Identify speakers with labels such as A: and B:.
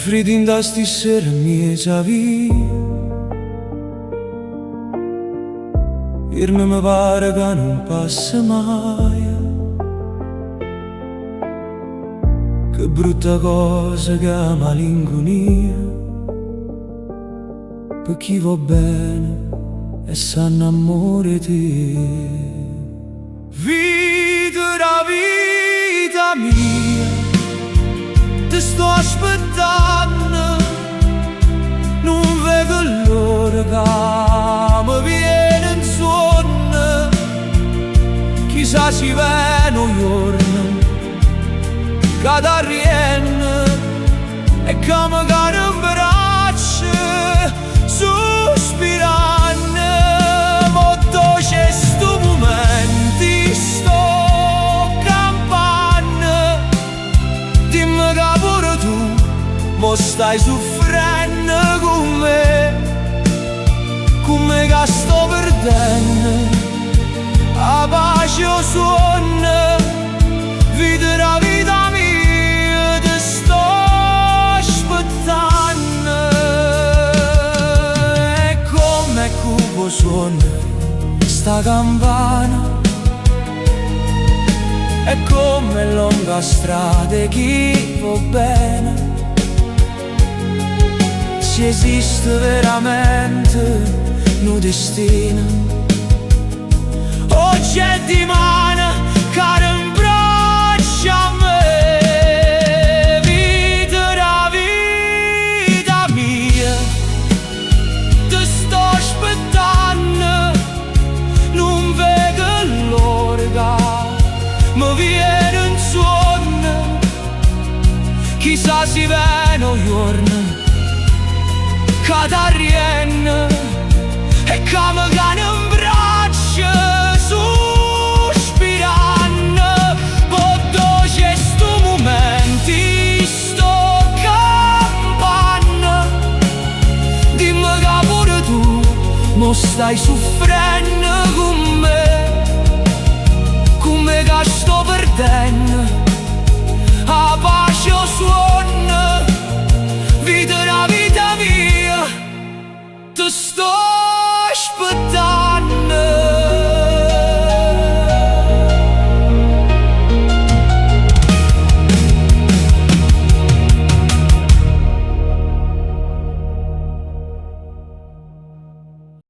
A: freddi da sti sera mie via. Irme mi pare che non passa mai. Che brutta cosa che è malinconia. Per chi va bene e sanno amore te. Vita la vita mia, ti sto aspettando. Non vedo l'ora che mi viene in sonno. Chissà si viene un giorno che t'arrienne e che mi cade in braccio sospirando. Molto c'è sto momento, sto campando. Dimmi che pure tu mo stai soffrendo come che sto perdendo la pace o sonno. Vita la vita mia, ti sto aspettando. E come cupo suona sta campana, è come lunga strada chi va bene. Se esiste veramente un destino, oggi è di mano che imbraccia a me. Vita la vita mia, ti sto aspettando. Non vedo l'ora che mi viene in sonno. Chissà si viene un giorno che t'arrienne e che mi cade in braccio sospirando. Potto c'è sto momento, sto campando. Dimmi che pure tu mo stai soffrendo come che sto perdendo